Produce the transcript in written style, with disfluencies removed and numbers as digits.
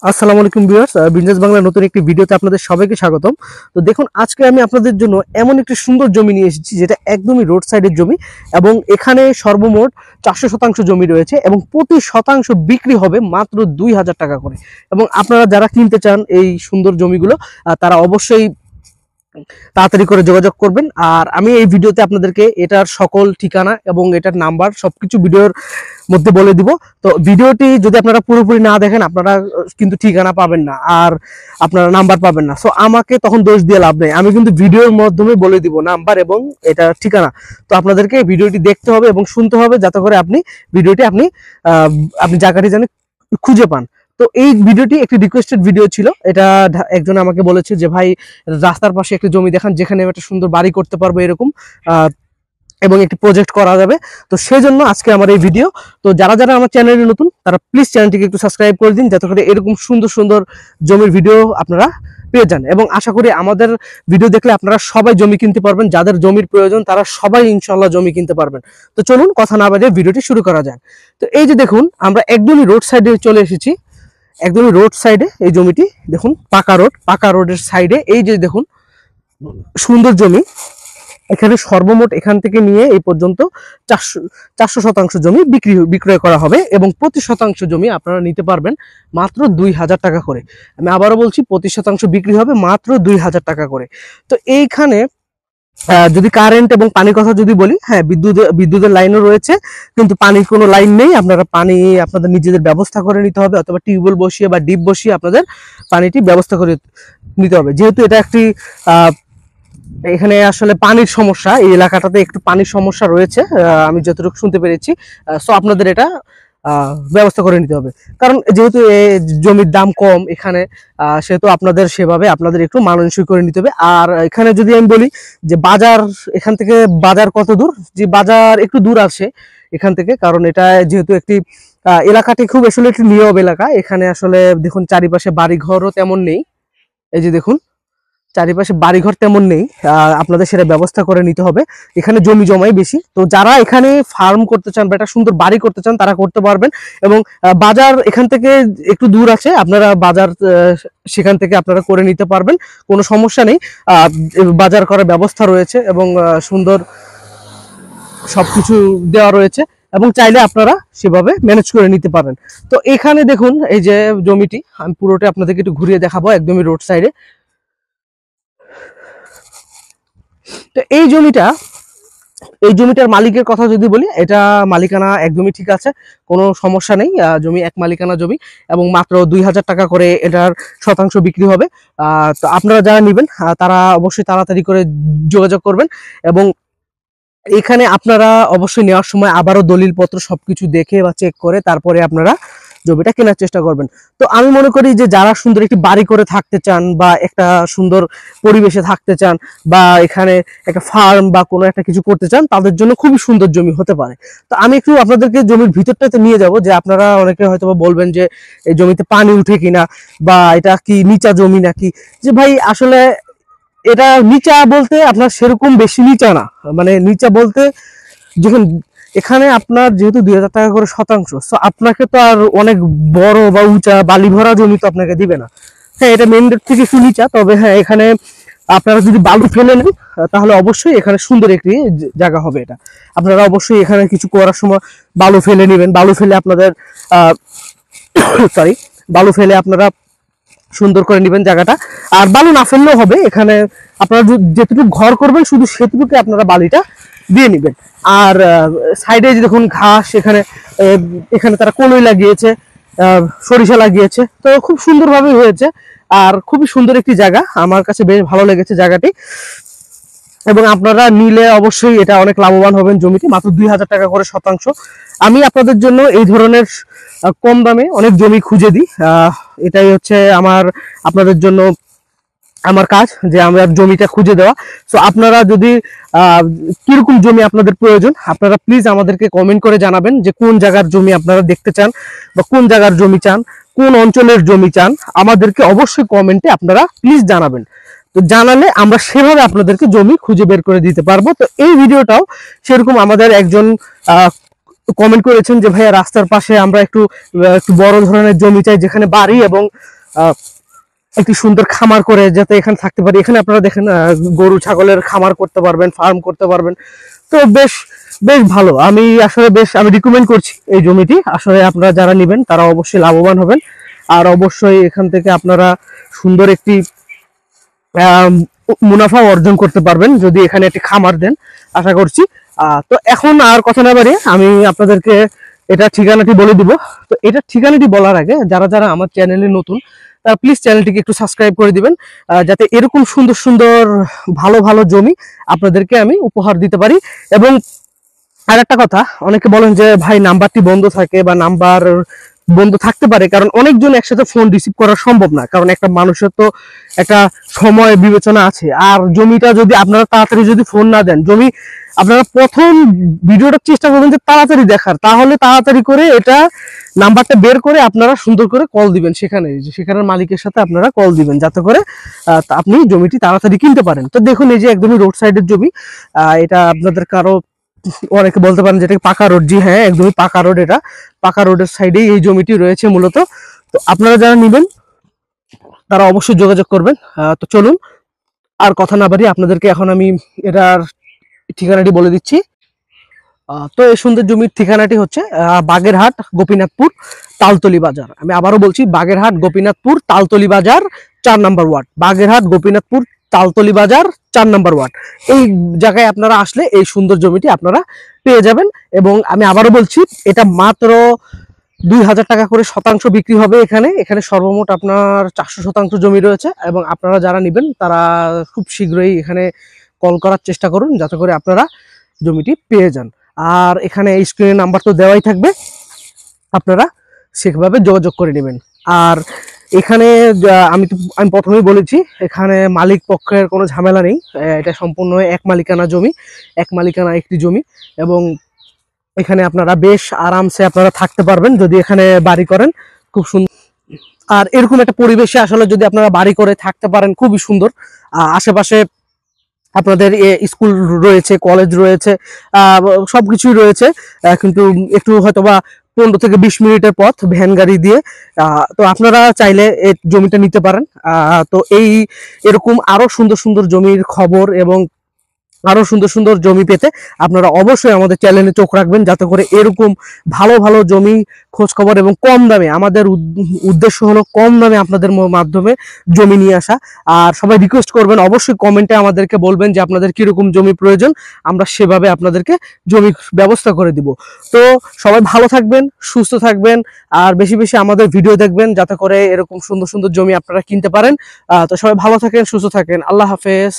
আসসালামু আলাইকুম viewers, business বাংলার নতুন একটি ভিডিওতে আপনাদের সবাইকে স্বাগতম। তো দেখুন, আজকে আমি আপনাদের জন্য এমন একটি সুন্দর জমি নিয়ে এসেছি যেটা একদমই রোড সাইডের জমি এবং এখানে সর্বমোট 400 শতাংশ জমি রয়েছে এবং প্রতি শতাংশ বিক্রি হবে মাত্র 2000 টাকা করে। এবং আপনারা যারা কিনতে চান এই সুন্দর জমিগুলো, তারা অবশ্যই তাড়াতাড়ি করে যোগাযোগ করবেন। আর আমি এই ভিডিওতে আপনাদেরকে এটার সকল ঠিকানা এবং এটার নাম্বার সবকিছু ভিডিওর মধ্যে বলে দিব। তো ভিডিওটি যদি আপনারা পুরোপুরি না দেখেন, আপনারা কিন্তু ঠিকানা পাবেন না আর আপনারা নাম্বার পাবেন না। সো আমাকে তখন দোষ দিয়ে লাভ নেই, আমি কিন্তু ভিডিওর মাধ্যমে বলে দিব নাম্বার এবং এটা ঠিকানা। তো আপনাদেরকে ভিডিওটি দেখতে হবে এবং শুনতে হবে যাতে করে আপনি ভিডিওটি আপনি জায়গাটি যেন খুঁজে পান। তো এই ভিডিওটি একটি রিকোয়েস্টেড ভিডিও ছিল। এটা একজন আমাকে বলেছে যে ভাই, রাস্তার পাশে একটি জমি দেখান যেখানে একটা সুন্দর বাড়ি করতে পারবো এরকম, এবং একটি প্রজেক্ট করা যাবে। তো সেই জন্য আজকে আমার এই ভিডিও। তো যারা যারা আমার চ্যানেলে নতুন তারা প্লিজ চ্যানেলটিকে একটু সাবস্ক্রাইব করে দিন যাতে করে এরকম সুন্দর সুন্দর জমির ভিডিও আপনারা পেয়ে যান। এবং আশা করি আমাদের ভিডিও দেখলে আপনারা সবাই জমি কিনতে পারবেন, যাদের জমির প্রয়োজন তারা সবাই ইনশাল্লাহ জমি কিনতে পারবেন। তো চলুন কথা না বাড়িয়ে ভিডিওটি শুরু করা যাক। তো এই যে দেখুন, আমরা একদমই রোড সাইডে চলে এসেছি। একদমই রোড সাইডে এই জমিটি দেখুন, পাকা রোডের সাইডে এই যে দেখুন সুন্দর জমি। এখানে সর্বমোট এখান থেকে নিয়ে এই পর্যন্ত 400 শতাংশ জমি বিক্রয় করা হবে এবং প্রতি শতাংশ জমি আপনারা নিতে পারবেন মাত্র 2000 টাকা করে। আমি আবারও বলছি, প্রতি শতাংশ বিক্রি হবে মাত্র 2000 টাকা করে। তো এইখানে যদি কারেন্ট এবং পানির কথা যদি বলি, হ্যাঁ, বিদ্যুতের লাইনও রয়েছে, কিন্তু পানির কোনো লাইন নেই। আপনারা পানি আপনাদের নিজেদের ব্যবস্থা করে নিতে হবে, অথবা টিউবওয়েল বসিয়ে বা ডিপ বসিয়ে আপনাদের পানিটি ব্যবস্থা করে নিতে হবে। যেহেতু এটা একটি এখানে আসলে পানির সমস্যা, এই এলাকাটাতে একটু পানির সমস্যা রয়েছে আমি যতটুকু শুনতে পেরেছি। সো আপনাদের এটা ব্যবস্থা করে নিতে হবে, কারণ যেহেতু জমির দাম কম এখানে, সেহেতু আপনাদের সেভাবে আপনাদের একটু মানানসই করে নিতে হবে। আর এখানে যদি আমি বলি যে বাজার, এখান থেকে বাজার কত দূর, যে বাজার একটু দূর আছে এখান থেকে, কারণ এটা যেহেতু একটি এলাকাটি খুব আসলে একটি নীরব এলাকা। এখানে আসলে দেখুন চারিপাশে বাড়িঘরও তেমন নেই। এই যে দেখুন চারিপাশে বাড়িঘর তেমন নেই, আপনাদের সেটা ব্যবস্থা করে নিতে হবে। এখানে জমি জমাই বেশি। তো যারা এখানে ফার্ম করতে চান বা একটা সুন্দর বাড়ি করতে চান তারা করতে পারবেন। এবং বাজার এখান থেকে একটু দূর আছে, আপনারা বাজার সেখান থেকে আপনারা করে নিতে পারবেন, কোনো সমস্যা নেই। বাজার করার ব্যবস্থা রয়েছে এবং সুন্দর সবকিছু দেওয়া রয়েছে এবং চাইলে আপনারা সেভাবে ম্যানেজ করে নিতে পারেন। তো এখানে দেখুন এই যে জমিটি, আমি পুরোটা আপনাদেরকে একটু ঘুরিয়ে দেখাবো একদমই রোড সাইডে। তো এই জমিটার মালিকের কথা যদি বলি, এটা মালিকানা একদমই ঠিক আছে, কোনো সমস্যা নেই। জমি এক মালিকানা জমি এবং মাত্র 2000 টাকা করে এটার শতাংশ বিক্রি হবে। তো আপনারা যারা নেবেন তারা অবশ্যই তাড়াতাড়ি করে যোগাযোগ করবেন। এবং এখানে আপনারা অবশ্যই নেওয়ার সময় আবারও দলিলপত্র সবকিছু দেখে বা চেক করে তারপরে আপনারা জমিটা কেনার চেষ্টা করবেন। তো আমি মনে করি যে যারা সুন্দর একটি বাড়ি করে থাকতে চান বা একটা সুন্দর পরিবেশে থাকতে চান বা এখানে একটা ফার্ম বা কোনো একটা কিছু করতে চান, তাদের জন্য খুবই সুন্দর জমি হতে পারে। তো আমি একটু আপনাদেরকে জমির ভিতরটাতে নিয়ে যাব, যে আপনারা অনেকে হয়তো বলবেন যে এই জমিতে পানি উঠে কিনা বা এটা কি নিচা জমি নাকি। যে ভাই, আসলে এটা নিচা বলতে আপনার সেরকম বেশি নিচা না, মানে নিচা বলতে যখন এখানে আপনার যেহেতু 2000 টাকা করে শতাংশ, তো আপনাকে তো আর অনেক বড় বা উঁচা বালি ভরা জমি তো আপনাকে দিবে না। হ্যাঁ, এটা মেন রোড থেকে একটু নিচা, তবে হ্যাঁ এখানে আপনারা যদি বালু ফেলে নেন তাহলে অবশ্যই এখানে সুন্দর একটি জায়গা হবে। এটা আপনারা অবশ্যই এখানে কিছু করার সময় বালু ফেলে নেবেন, বালু ফেলে আপনাদের সরি বালু ফেলে আপনারা সুন্দর করে নেবেন জায়গাটা। আর বালু না ফেললেও হবে, এখানে আপনারা যেটুকু ঘর করবেন শুধু সেটুকুকে আপনারা বালিটা দিয়ে নেবেন। আর সাইডে যে দেখুন ঘাস, এখানে তারা কলই লাগিয়েছে, সরিষা লাগিয়েছে, তো খুব সুন্দরভাবে হয়েছে। আর খুবই সুন্দর একটি জায়গা, আমার কাছে বেশ ভালো লেগেছে জায়গাটি। এবং আপনারা নিলে অবশ্যই এটা অনেক লাভবান হবেন। জমিটি মাত্র 2000 টাকা করে শতাংশ। আমি আপনাদের জন্য এই ধরনের কম দামে অনেক জমি খুঁজে দিই, এটাই হচ্ছে আপনাদের জন্য আমার কাজ, যে আমরা জমিটা খুঁজে দেওয়া। সো আপনারা যদি কিরকম জমি আপনাদের প্রয়োজন, আপনারা প্লিজ আমাদেরকে কমেন্ট করে জানাবেন যে কোন জায়গার জমি আপনারা দেখতে চান বা কোন জায়গার জমি চান, কোন অঞ্চলের জমি চান, আমাদেরকে অবশ্যই কমেন্টে আপনারা প্লিজ জানাবেন। তো জানালে আমরা সেভাবে আপনাদেরকে জমি খুঁজে বের করে দিতে পারবো। তো এই ভিডিওটাও সেরকম আমাদের একজন কমেন্ট করেছেন যে ভাইয়া রাস্তার পাশে আমরা একটু একটু বড় ধরনের জমি চাই, যেখানে বাড়ি এবং একটি সুন্দর খামার করে যাতে এখানে থাকতে পারি। এখানে আপনারা দেখেন গরু ছাগলের খামার করতে পারবেন, ফার্ম করতে পারবেন। তো বেশ বেশ ভালো, আমি আসলে আমি রিকমেন্ড করছি এই জমিটি। আসলে আপনারা যারা নেবেন তারা অবশ্যই লাভবান হবেন, আর অবশ্যই এখান থেকে আপনারা সুন্দর একটি মুনাফা অর্জন করতে পারবেন যদি এখানে একটি খামার দেন, আশা করছি। তো এখন আর কথা না বাড়িয়ে আমি আপনাদেরকে এটা ঠিকানাটি বলে দিব। তো এটা ঠিকানাটি বলার আগে যারা যারা আমার চ্যানেলে নতুন তারা প্লিজ চ্যানেলটিকে একটু সাবস্ক্রাইব করে দিবেন, যাতে এরকম সুন্দর সুন্দর ভালো ভালো জমি আপনাদেরকে আমি উপহার দিতে পারি। এবং আর একটা কথা, অনেকে বলেন যে ভাই নাম্বারটি বন্ধ থাকে বা নাম্বার বন্ধ থাকতে পারে, কারণ অনেকজন একসাথে ফোন রিসিভ করা সম্ভব না, কারণ একটা মানুষের তো একটা সময় বিবেচনা আছে। আর জমিটা যদি আপনারা তাড়াতাড়ি যদি ফোন না দেন, জমি আপনারা প্রথম ভিডিওটা চেষ্টা করবেন যে তাড়াতাড়ি দেখার, তাহলে তাড়াতাড়ি করে এটা নাম্বারটা বের করে আপনারা সুন্দর করে কল দিবেন, সেখানের মালিকের সাথে আপনারা কল দিবেন, যাতে করে আপনি জমিটি তাড়াতাড়ি কিনতে পারেন। তো দেখুন এই যে একদমই রোড সাইডের জমি, এটা আপনাদের কারো অনেকে বলতে পারেন যেটা পাকা রোড, জি হ্যাঁ একদমই পাকা রোড, এটা পাকা রোডের সাইডেই এই জমিটি রয়েছে মূলত। তো আপনারা যারা নেবেন তারা অবশ্যই যোগাযোগ করবেন। তো চলুন আর কথা না বাড়িয়ে আপনাদেরকে এখন আমি এটার ঠিকানাটি বলে দিচ্ছি। তো এই সুন্দর জমির ঠিকানাটি হচ্ছে বাগেরহাট গোপীনাথপুর তালতলি বাজার। আমি আবারও বলছি, বাগেরহাট গোপীনাথপুর তালতলি বাজার 4 নম্বর ওয়ার্ড, বাগেরহাট গোপীনাথপুর তালতলি বাজার 4 নম্বর ওয়ার্ড। এই জায়গায় আপনারা আসলে এই সুন্দর জমিটি আপনারা পেয়ে যাবেন। এবং আমি আবারও বলছি, এটা মাত্র 2000 টাকা করে শতাংশ বিক্রি হবে। এখানে সর্বমোট আপনার 400 শতাংশ জমি রয়েছে, এবং আপনারা যারা নেবেন তারা খুব শীঘ্রই এখানে কল করার চেষ্টা করুন, যাতে করে আপনারা জমিটি পেয়ে যান। আর এখানে স্ক্রিনে নাম্বার তো দেওয়াই থাকবে, আপনারা সেভাবে যোগাযোগ করে নেবেন। আর এখানে আমি প্রথমেই বলেছি, এখানে মালিক পক্ষের কোনো ঝামেলা নেই, এটা সম্পূর্ণ এক মালিকানা জমি, এক মালিকানা একটি জমি। এবং এখানে আপনারা বেশ আরামসে আপনারা থাকতে পারবেন যদি এখানে বাড়ি করেন, খুব সুন্দর। আর এরকম একটা পরিবেশে আসলে যদি আপনারা বাড়ি করে থাকতে পারেন, খুবই সুন্দর। আশেপাশে আপনাদের স্কুল রয়েছে, কলেজ রয়েছে, সবকিছুই রয়েছে, কিন্তু একটু হয়তোবা 15 থেকে 20 মিনিটের পথ ভ্যান গাড়ি দিয়ে। তো আপনারা চাইলে এই জমিটা নিতে পারেন। তো এরকম আরো সুন্দর সুন্দর জমির খবর এবং আরো সুন্দর সুন্দর জমি পেতে আপনারা অবশ্যই আমাদের চ্যানেলে চোখ রাখবেন, যাতে করে এরকম ভালো ভালো জমি খোঁজ খবর এবং কম দামে, আমাদের উদ্দেশ্য হলো কম দামে আপনাদের মাধ্যমে জমি নিয়ে আসা। আর সবাই রিকোয়েস্ট করবেন, অবশ্যই কমেন্টে আমাদেরকে বলবেন যে আপনাদের কিরকম জমি প্রয়োজন, আমরা সেভাবে আপনাদেরকে জমি ব্যবস্থা করে দিব। তো সবাই ভালো থাকবেন, সুস্থ থাকবেন, আর বেশি বেশি আমাদের ভিডিও দেখবেন, যাতে করে এরকম সুন্দর সুন্দর জমি আপনারা কিনতে পারেন। তো সবাই ভালো থাকেন, সুস্থ থাকেন, আল্লাহ হাফেজ।